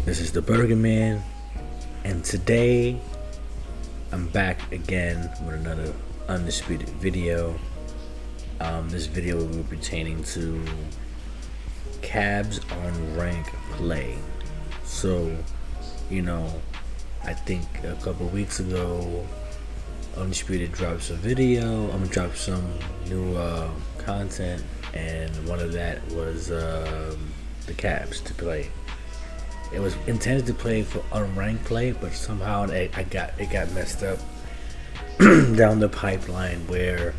This is the Burger Man, and today I'm back again with another Undisputed video. This video will be pertaining to cabs on rank play. So, I think a couple weeks ago, Undisputed dropped some video. Dropped some new content, and one of that was the cabs to play. It was intended to play for unranked play, but somehow it got messed up down the pipeline where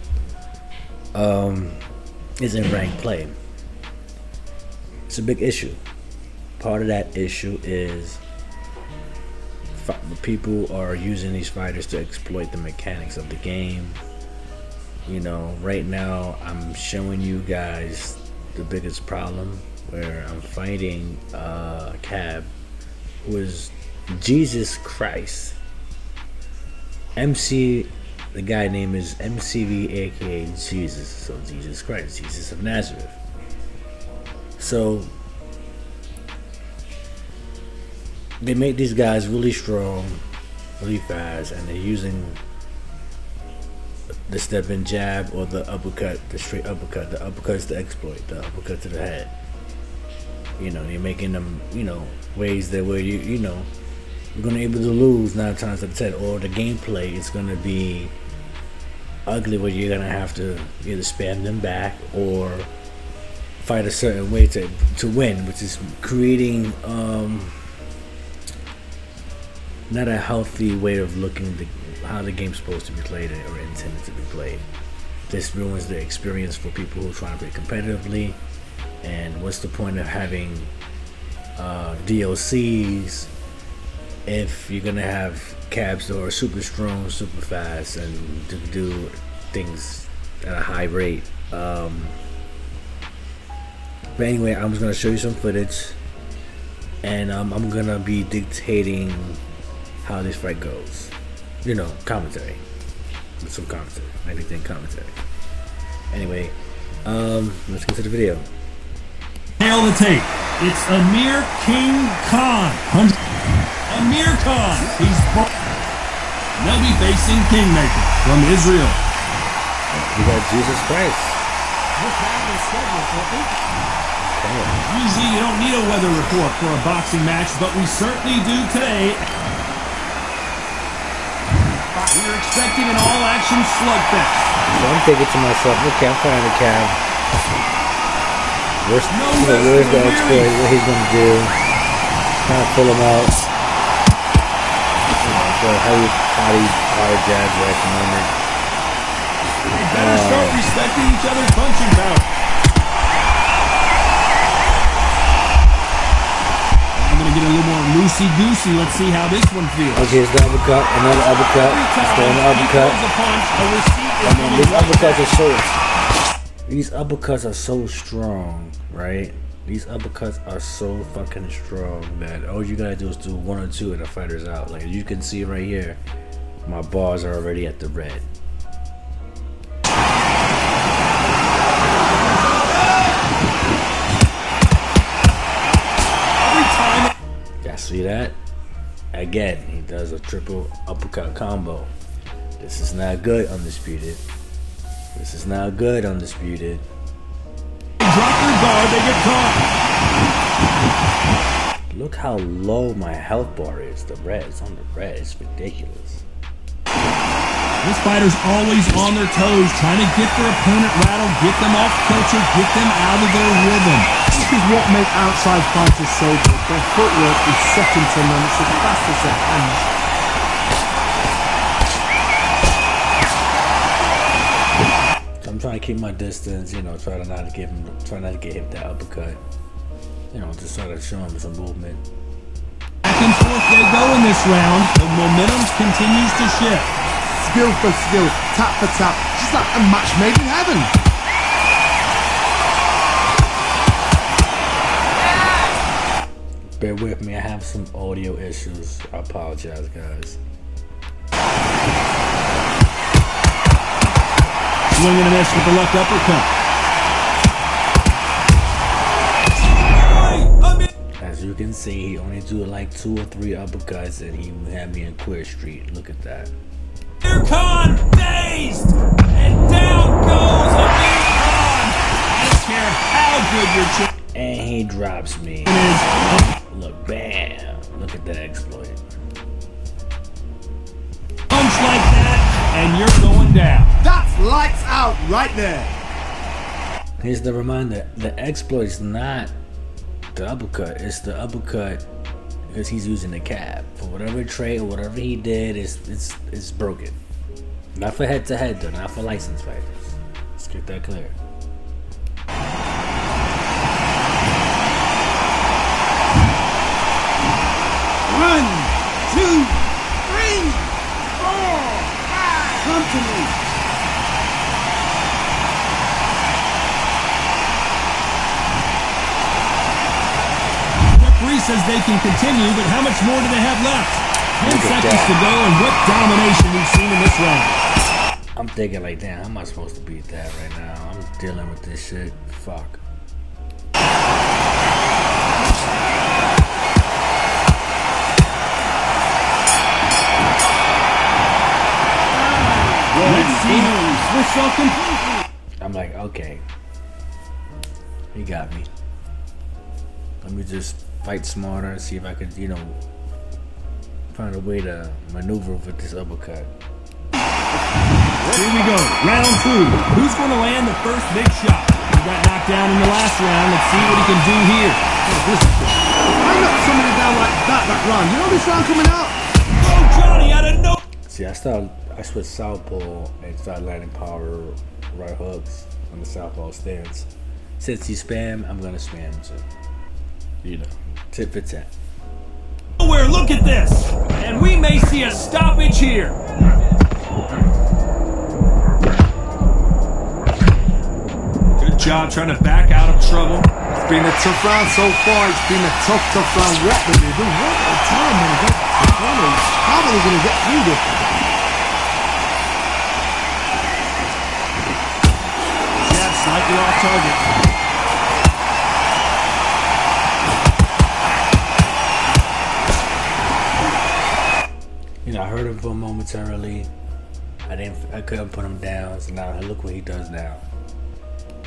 it's in ranked play. It's a big issue. Part of that issue is people are using these fighters to exploit the mechanics of the game. Right now I'm showing you guys the biggest problem, where I'm fighting a cab who is Jesus Christ. The guy name is MCV, aka Jesus. So Jesus Christ, Jesus of Nazareth. So they make these guys really strong, really fast, and they're using the step-in jab or the uppercut, the straight uppercut. The uppercut's the exploit, the uppercut to the head. You're making them, ways that where you're gonna be able to lose 9 times out of 10, or the gameplay is gonna be ugly where you're gonna have to either spam them back or fight a certain way to win, which is creating not a healthy way of looking at how the game's supposed to be played or intended to be played. This ruins the experience for people who are trying to play competitively. And what's the point of having DLCs if you're gonna have cabs that are super strong, super fast, and to do things at a high rate? But anyway, I'm just gonna show you some footage, and I'm gonna be dictating how this fight goes. Commentary. With some commentary. Anything commentary. Anyway, let's get to the video. Hail the tape. It's Amir King Khan. Amir Khan. They'll be facing Kingmaker from Israel. We got Jesus Christ. Usually you don't need a weather report for a boxing match, but we certainly do today. We're expecting an all-action slugfest. So I'm thinking to myself, okay, I'm fighting the cab. Where's the exploit? What he's gonna do? Kind of pull him out. The high jabs right at the moment. We better start respecting each other's punching power. I'm gonna get a little more loosey-goosey. Let's see how this one feels. Okay, it's the uppercut, another uppercut. Still an uppercut. These uppercuts are so strong, right? These uppercuts are so fucking strong that all you gotta do is do 1 or 2 and the fighter's out. Like you can see right here, my bars are already at the red. Y'all see that? Again, he does a triple uppercut combo. This is not good, Undisputed. This is not good, Undisputed. They drop their guard, they get caught. Look how low my health bar is. The red, it's on the red. It's ridiculous. This fighter's always on their toes, trying to get their opponent rattled, get them off kilter, get them out of their rhythm. This is what makes outside fighters so good. Their footwork is second to none. It's as fast as their hands. I'm trying to keep my distance, try not to get hit that uppercut. Just try to show him some movement. Back and forth they go in this round. The momentum continues to shift. Skill for skill, tap for tap, just like a match made in heaven. Bear with me, I have some audio issues. I apologize, guys. Swing and a miss with the left uppercut. you can see, he only do like 2 or 3 uppercuts and he had me in Queer Street. Look at that. Amir Khan dazed, and down goes Amir Khan. I don't care how good your chin And he drops me. is. Look, bam. Look at that exploit. Punch like that, and you're going down. That's lights out right there. Here's the reminder, the exploit is not the uppercut, it's the uppercut because he's using the cab. For whatever trade or whatever he did, it's broken. Not for head to head though, not for license fighters. Let's get that clear. One, two, three, four, five. Come to me. Referee says they can continue, but how much more do they have left? 10 Look at seconds that. to go, and what domination we've seen in this round. I'm thinking like, damn, how am I supposed to beat that right now? I'm dealing with this shit. Fuck. Let's see him switch off completely. I'm like, okay. He got me. Let me just fight smarter and see if I could, find a way to maneuver with this uppercut. Here we go, round 2. Who's going to land the first big shot? He got knocked down in the last round. Let's see what he can do here. I knocked somebody down like that round. You know this round coming out? Oh, Johnny, out of no. See, I switched southpaw and started landing power right hooks on the southpaw stance. Since he spam, I'm gonna spam too. Tit for tat. Nowhere, look at this. And we may see a stoppage here. Good job trying to back out of trouble. It's been a tough round so far. It's been a tough round. What will they do? What a time when they get to the corners. How are they going to get through this? Jab slightly off target. I heard him for momentarily. I couldn't put him down. So now look what he does now.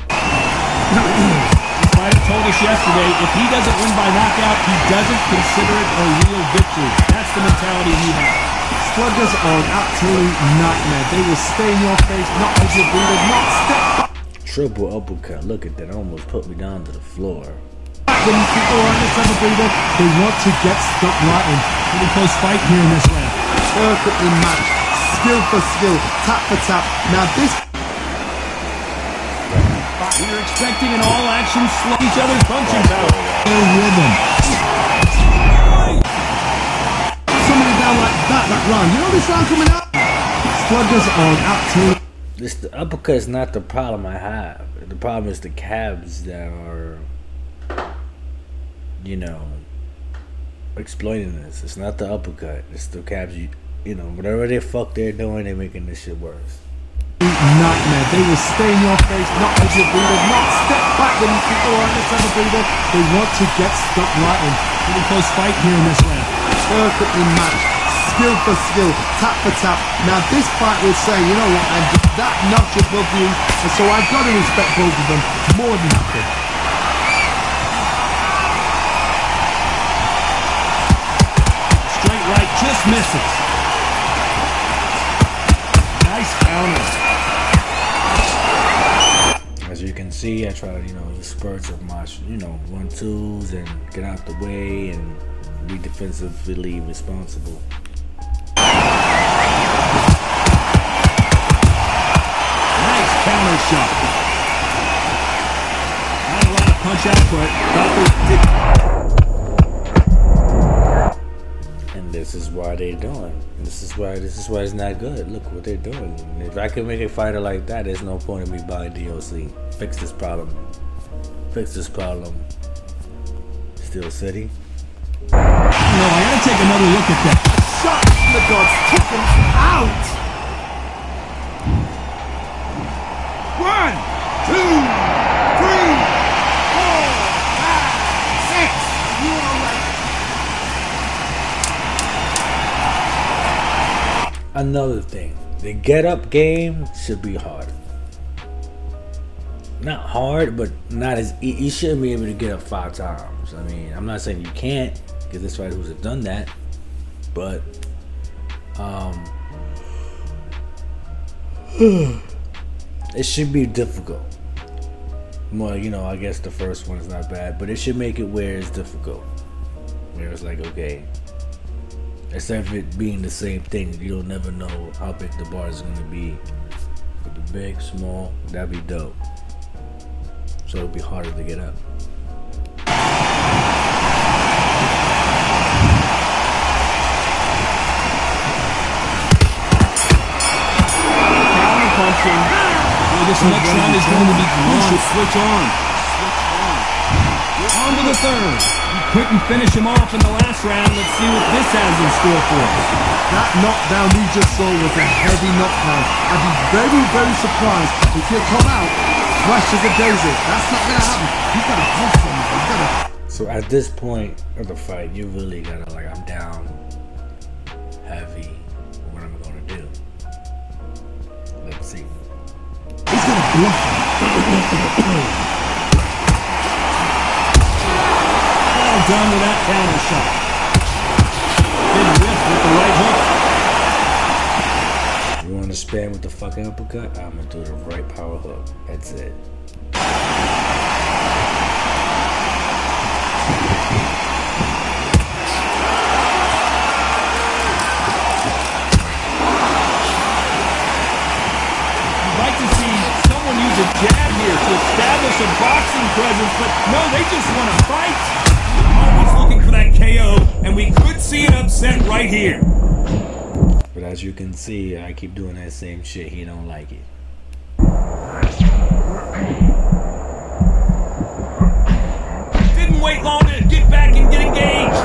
The fighter told us yesterday, if he doesn't win by knockout, he doesn't consider it a real victory. That's the mentality he has. Sluggers are an absolute nightmare. They will stay in your face, not as your breather, not step back. Triple uppercut. Look at that. Almost put me down to the floor. When people are on this other breather, they want to get stuck right in. Pretty close fight here in this round. Perfectly matched, skill for skill, tap for tap. Now this. We were expecting an all-action slug each other's punching power. Their rhythm. Somebody down like that round. You know this round coming out? Sluggers are an absolute. The uppercut is not the problem I have. The problem is the cabs that are, exploiting this. It's not the uppercut. It's the cabs. Whatever the fuck they're doing, they're making this shit worse. Nightmare. They will stay in your face, not as your breather, not step back when people are on this other breather. They want to get stuck right in. Pretty close fight here in this round. Perfectly matched, skill for skill, tap for tap. Now this fight will say, you know what, and that knocks above you, and so I've got to respect both of them more than happy. Straight right just misses. Nice counter. As you can see, I try to, use spurts of my, 1-2s and get out the way and be defensively responsible. Nice counter shot. Not a lot of punch output. And this is why they're doing. This is why it's not good. Look what they're doing. If I can make a fighter like that, there's no point in me buying DOC. Fix this problem. Steel City. No, I gotta take another look at that. Shot from the gods, took him out. 1, 2, 3, 4, 5, 6. You are right. another thing. The get up game should be hard. Not hard, but not as you shouldn't be able to get up 5 times. I mean, I'm not saying you can't, because there's fighters who've done that, but it should be difficult. Well, you know, I guess the first one is not bad, but it should make it where it's difficult. Where it's like, okay, instead of it being the same thing, you'll never know how big the bar is going to be. Could be big, small, that'd be dope. So it'll be harder to get up. Counter punching. Well, this next round is going to be crucial. Switch on. On to the third. You couldn't finish him off in the last round. Let's see what this has in store for us. That knockdown we just saw was a heavy knockdown. I'd be very, very surprised if he'll come out fresh as a daisy. That's not going to happen. He's got to hustle, man. He's got to... So at this point of the fight, you really gotta, like, I'm down heavy. What am I gonna do? Let's see. He's going to bluff him. Well done with that counter shot. Big whiff with the right hook. You want to spam with the fucking uppercut? I'm gonna do the right power hook. That's it. You'd like to see someone use a jab here to establish a boxing presence, but no, they just want to fight. Always looking for that KO, and we could see an upset right here. But as you can see, I keep doing that same shit. He don't like it. Didn't wait long to get back and get engaged.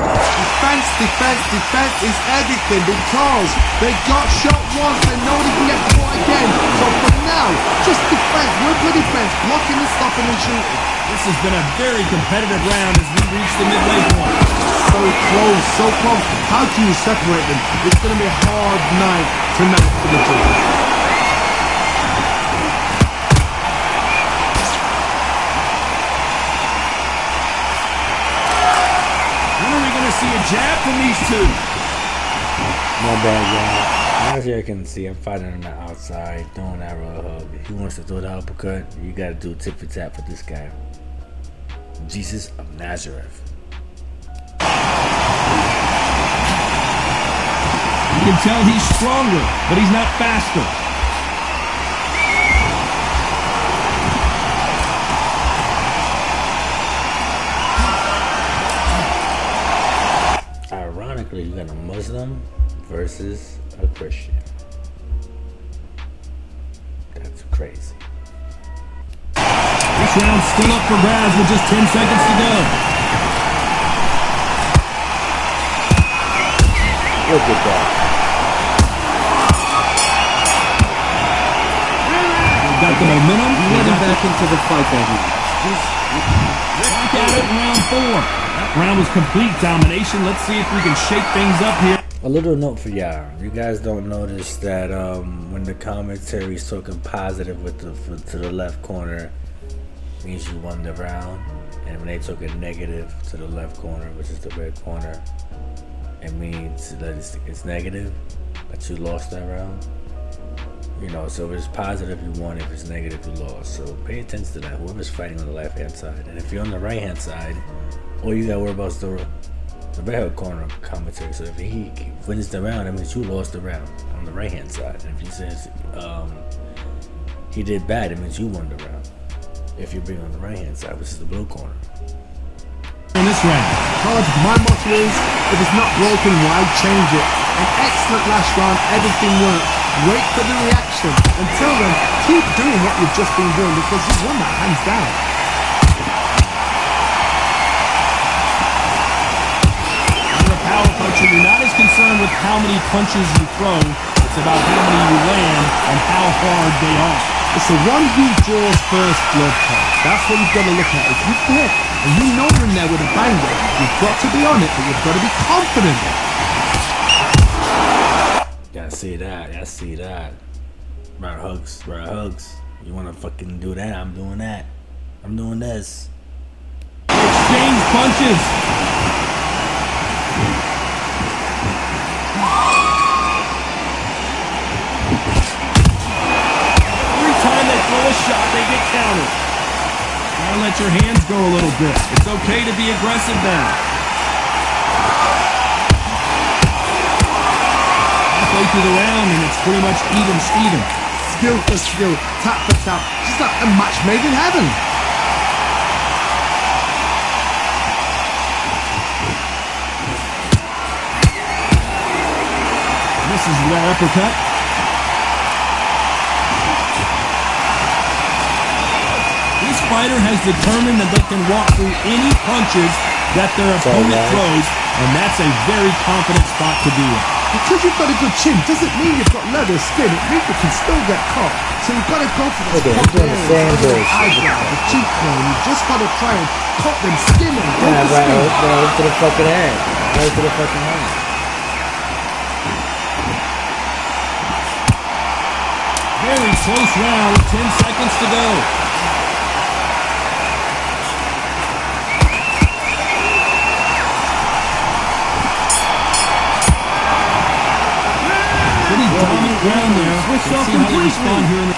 Defense is everything because they got shot once and nobody can get caught again. So for now, just defense, work with defense, blocking and stopping and shooting. This has been a very competitive round as we reach the midway point. So close, so close. How can you separate them? It's going to be a hard night tonight for the two. See a jab from these two. My bad, y'all. As you can see, I'm fighting on the outside, throwing that raw hug. If he wants to throw the uppercut, you gotta do a tip for tap for this guy. Jesus of Nazareth. You can tell he's stronger, but he's not faster. Ironically, you got a Muslim versus a Christian. That's crazy. This round's still up for grabs with just 10 seconds to go. Look at that. They've got the momentum. Heading back into the fight, baby. Back at it in round 4. That round was complete domination. Let's see if we can shake things up here. A little note for y'all. You guys don't notice that when the commentary is talking positive with to the left corner, means you won the round, and when they talking negative to the left corner, which is the red corner, it means that it's negative, that you lost that round. You know, so if it's positive, you won. If it's negative, you lost. So pay attention to that. Whoever's fighting on the left-hand side, and if you're on the right-hand side, all you gotta worry about is the red corner commentary. So if he wins the round, that means you lost the round on the right-hand side. And if he says he did bad, it means you won the round. If you're being on the right-hand side, which is the blue corner. In this round, Cards, my motto is, if it's not broken, why change it? An excellent last round, everything worked. Wait for the reaction. Until then, keep doing what you've just been doing because you've won that hands down. you're a power puncher. You're not as concerned with how many punches you throw. It's about how many you land and how hard they are. It's the one who draws first blood card. That's what you've got to look at. If you hit and you know you're in there with a banger, you've got to be on it, but you've got to be confident. Gotta see that. Gotta see that. Right hooks. Right hooks. You wanna fucking do that? I'm doing that. I'm doing this. Exchange punches. Every time they throw a shot, they get countered. Gotta let your hands go a little bit. It's okay to be aggressive now. Halfway through the round, and it's pretty much even Steven. Skill for skill, tap for tap, just like a match made in heaven. This is that uppercut. This fighter has determined that they can walk through any punches that their opponent throws, and that's a very confident spot to be in. Because you've got a good chin doesn't mean you've got leather skin. It means you can still get caught. So you've got to go for Okay, those I'm doing the same bullshit. eyebrow, the cheekbone. You've just got to try and cut them, skin them, go Yeah, for right skin. hook, right hook to the fucking head. Right hook to the fucking head. Very close round, 10 seconds to go. Pretty dominant round there. Let's see how they respond here in the...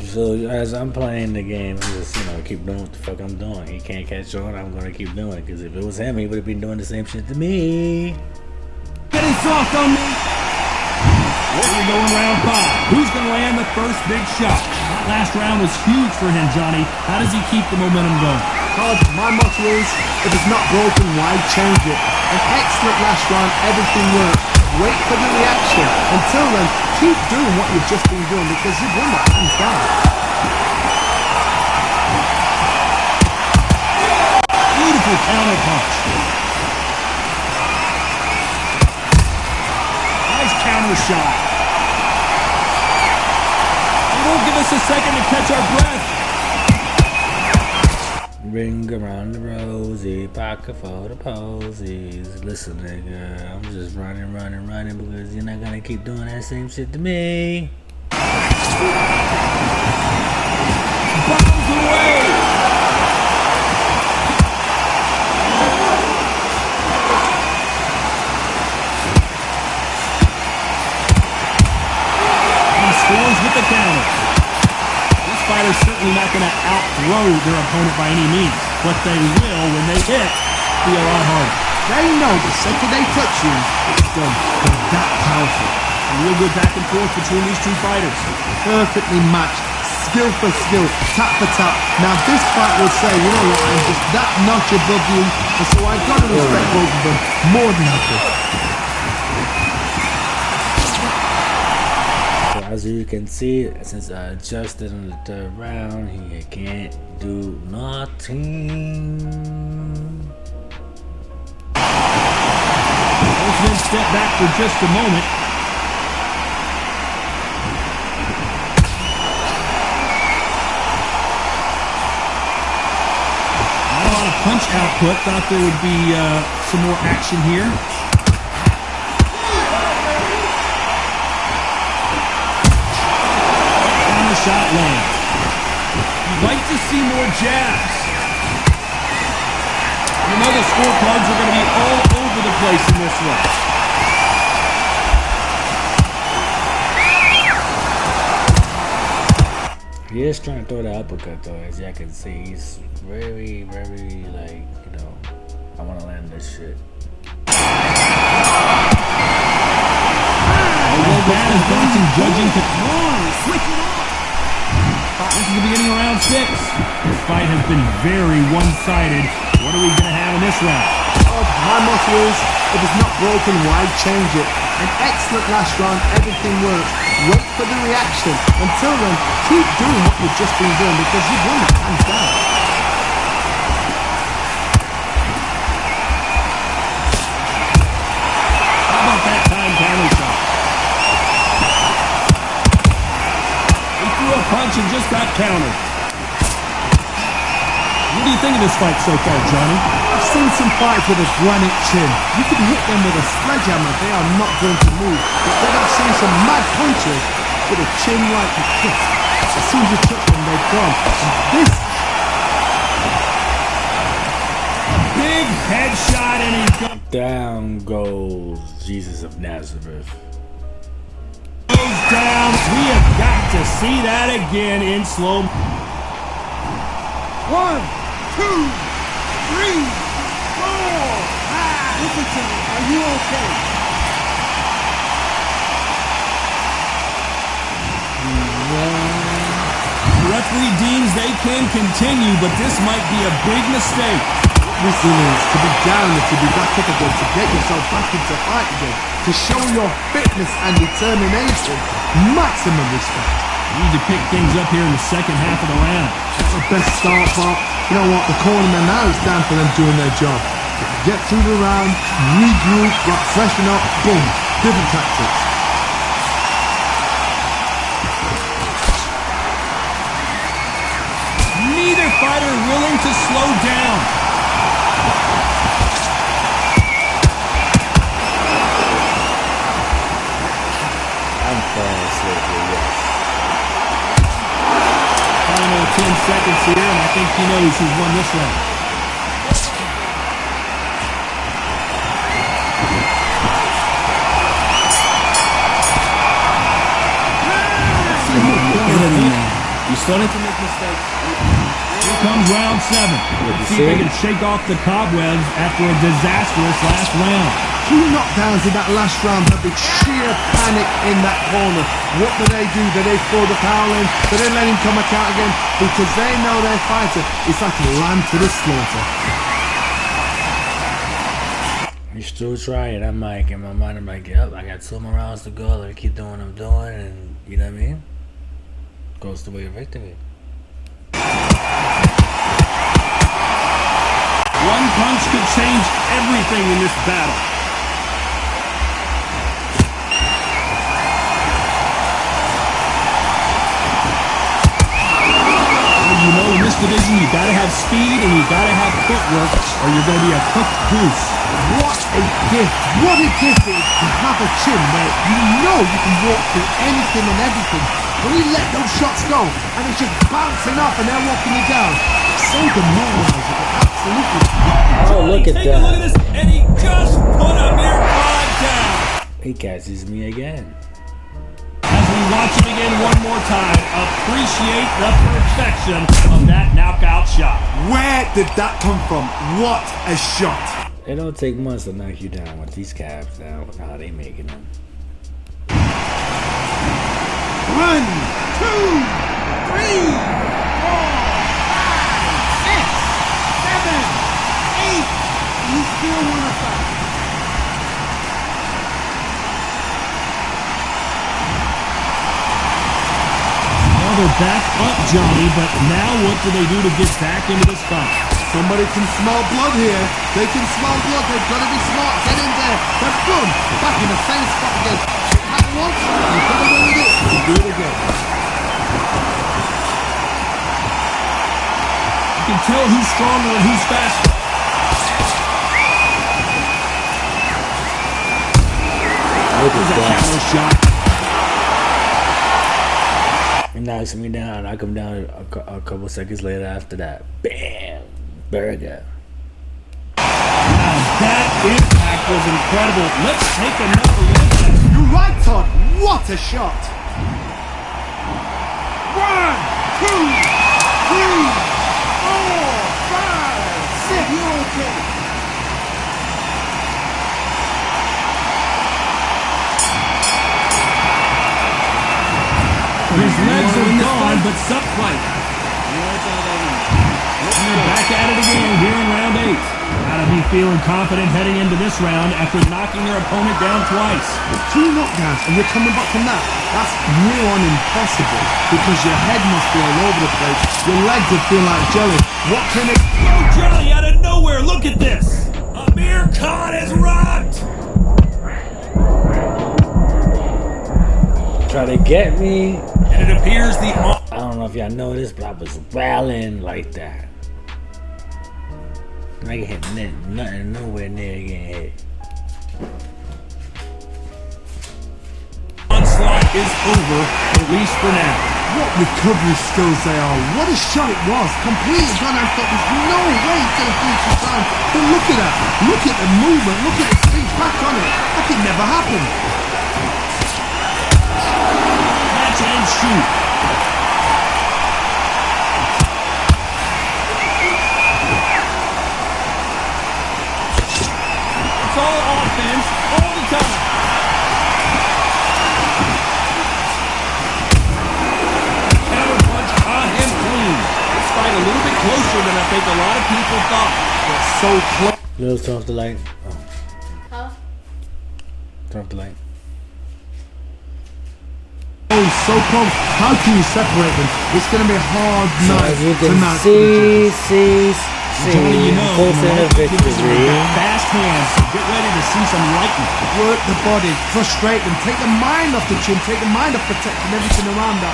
So as I'm playing the game, just keep doing what the fuck I'm doing. He can't catch on. I'm gonna keep doing it because if it was him, he would have been doing the same shit to me. Getting soft on me. Here we go in round 5. Who's going to land the first big shot? That last round was huge for him, Johnny. How does he keep the momentum going? Todd, my motto is, if it's not broken, why change it? An excellent last round, everything worked. Wait for the reaction. Until then, keep doing what you've just been doing because you've won that hands down. Beautiful counter punch. Nice counter shot. It won't give us a second to catch our breath. Ring around the rosy, pocket for the posies. Listen, nigga, I'm just running because you're not gonna keep doing that same shit to me. Bombs away. He scores with the counter. This fighter's certainly not going to outthrow their opponent by any means, but they will, when they hit, be a lot harder. They know the second they touch you, it's done. They're that powerful. A real good back and forth between these two fighters. Perfectly matched, skill for skill, tap for tap. Now this fight will say, you know what, I'm just that notch above you, and so I've got to respect both of them more than I could. So as you can see, since I adjusted in the third round, he can't do nothing. Both men step back for just a moment. Not a lot of punch output. Thought there would be some more action here. Counter shot lands. You'd like to see more jabs. You know the scorecards are going to be all over the place in this one. He is trying to throw the uppercut though, as y'all can see. He's very, very I want to land this shit. Well, that has done some judging to switch it off. This is the beginning of round 6. This fight has been very one-sided. What are we going to have in this round? Oh, my motto is, if it's not broken, why change it? An excellent last round, everything works. Wait for the reaction. Until then, keep doing what you've just been doing because you've won that hands down. How about that time counter shot? He threw a punch and just got countered. What do you think of this fight so far, Johnny? I've seen some fighters with a granite chin. You can hit them with a sledgehammer, they are not going to move. But then I've seen some mad punchers with a chin like a kiss. As soon as you touch them, they're gone. And this Big headshot, and he's gone. Down goes Jesus of Nazareth. Goes down. We have got to see that again in slow. 1, 2, 3, 4, 5. Listen to me. Are you okay? The referee deems they can continue, but this might be a big mistake. Resilience, to be down and to be back up again, to get yourself back into fight again, to show your fitness and determination. Maximum respect. We need to pick things up here in the second half of the round. That's the best start, but you know what? The cornerman now is down for them doing their job. Get through the round, regroup, freshen up, boom, different tactics. Neither fighter willing to slow down. I'm falling asleep here, yes. Final 10 seconds here, and I think he knows who's won this round. You started to make mistakes. Here comes round 7. Let's see if they can shake off the cobwebs after a disastrous last round. 2 knockdowns in that last round had the sheer panic in that corner. What do? Do they throw the towel in? Do they let him come back out again? Because they know their fighter is like a lamb to the slaughter. You still trying. I'm like, in my mind, I'm like, yep, I got 2 more rounds to go. Let me keep doing what I'm doing, and you know what I mean? Goes the way of victory. One punch could change everything in this battle. You know, in this division, you gotta have speed and you gotta have footwork, or you're gonna be a cooked goose. What a gift! What a gift it is to have a chin where you know you can walk through anything and everything. When you let those shots go and it's just bouncing off and they're walking you down, it's so demoralizing. Absolutely. Oh, look at Take a look at that. this, and he just put a mere five down. He catches me again. As we watch it again one more time, appreciate the perfection of that knockout shot. Where did that come from? What a shot! It don't take much to knock you down with these calves down. How they making them. 1, 2, 3, 4, 5, 6, 7, 8. You still want to fight? Well, they're back up, Johnny, but now what do they do to get back into this fight? Somebody can smell blood here. They can smell blood. They've got to be smart. Get in there. Then boom, back in the same spot again. Have once, you got to go with it. You do it again. You can tell who's stronger and who's faster. Look There's at a that. counter shot. He knocks me down. I come down a couple seconds later after that. Bam! Burger. Now that impact was incredible. Let's take another look at it. You're right, Todd. What a shot. 1, 2, 3, 4, 5, 6. You're okay. His legs are gone, but some fight. They're back at it again here in round 8. Gotta be feeling confident heading into this round after knocking their opponent down twice. 2 knockdowns and you're coming back from that. That's near on impossible because your head must be all over the place. Your legs will feel like jelly. What can it... Oh, Johnny, out of nowhere, look at this. Amir Khan is rocked. Try to get me. And it appears the... I don't know if y'all know this, but I was rallying like that. I get hit nothing nowhere near getting hit. Onslaught is over, at least for now. What recovery skills they are. What a shot it was. Completely gone out. There's no way he's going to finish the time. But look at that. Look at the movement. Look at his feet back on it. Like it never happened. Catch and shoot. It's all offense, all the time. Counter punch caught him clean. This fight a little bit closer than I think a lot of people thought. It's so close. Little turn off the light. Oh. Huh? Turn off the light. Oh, so close. How can you separate them? It's going to be a hard night As you can tonight. Johnny, you know, close in a victory. fast hands, so get ready to see some lightning. Work the body, frustrate them, take the mind off the chin, take the mind off protecting everything around that.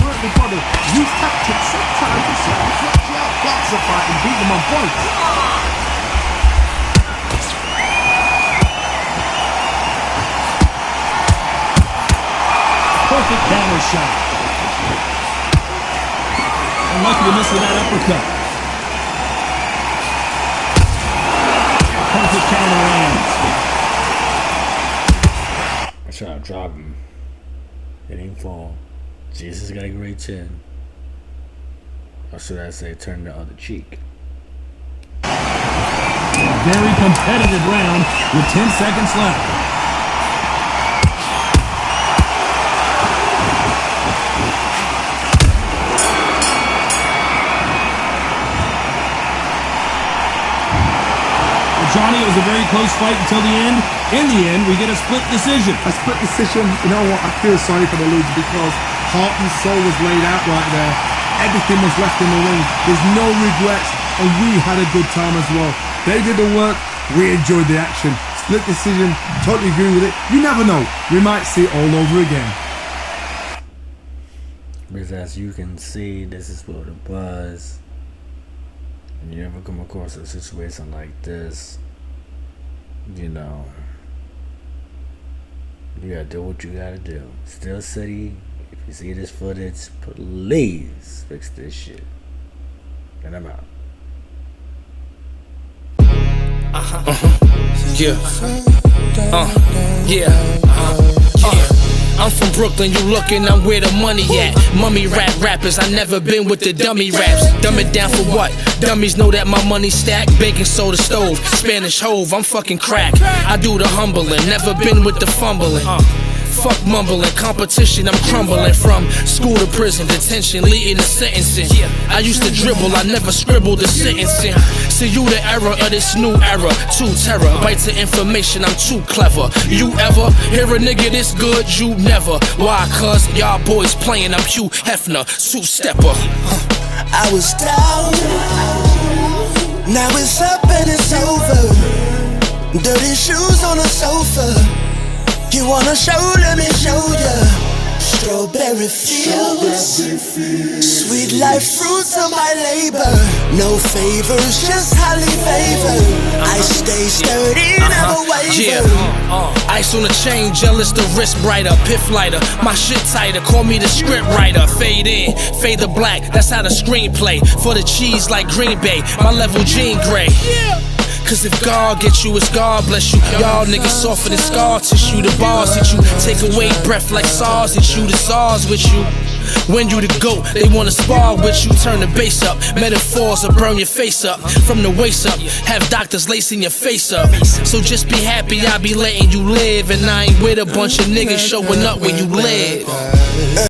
Work the body, use tactics, sometimes it's actually outbox the fight and beat them on points. Perfect counter shot. Unlucky to miss with that uppercut. Perfect counter lands. I try to drop him. It ain't fall. Jesus got a great chin. Or should I say turn the other cheek? Very competitive round with 10 seconds left. Johnny, it was a very close fight until the end. In the end, we get a split decision. A split decision, you know what, I feel sorry for the Ludes because heart and soul was laid out right there. Everything was left in the ring. There's no regrets, and we had a good time as well. They did the work, we enjoyed the action. Split decision, totally agree with it. You never know, we might see it all over again. Because as you can see, this is what it was. And you ever come across a situation like this, you know, you gotta do what you gotta do. Steel City, if you see this footage, please fix this shit. And I'm out. I'm from Brooklyn, you looking, I'm where the money at. Mummy rap rappers, I never been with the dummy raps. Dumb it down for what? Dummies know that my money stack. Baking soda stove, Spanish hove, I'm fucking crack. I do the humbling, never been with the fumbling. Fuck mumbling, competition, I'm crumbling. From school to prison, detention, leading to sentencing. I used to dribble, I never scribbled the sentencing. See you the era of this new era, too terror. Bites of information, I'm too clever. You ever hear a nigga this good? You never. Why? Cause y'all boys playing, I'm Hugh Hefner, two-stepper. I was down, now it's up and it's over. Dirty shoes on the sofa. You wanna show, let me show ya. Strawberry fields, sweet life fruits of my labor. No favors, just highly favored. I stay sturdy, never waver. Ice on the chain, jealous, the wrist brighter. Piff lighter, my shit tighter. Call me the script writer. Fade in, fade to black. That's how the screenplay. For the cheese like Green Bay. My level Jean Grey. Cause if God gets you, it's God bless you. Y'all niggas softer than scar tissue. The bars hit you, take away breath like SARS hit you. The SARS with you. When you the GOAT, they wanna spar with you. Turn the bass up, metaphors will burn your face up. From the waist up, have doctors lacing your face up. So just be happy I be letting you live. And I ain't with a bunch of niggas showing up where you live.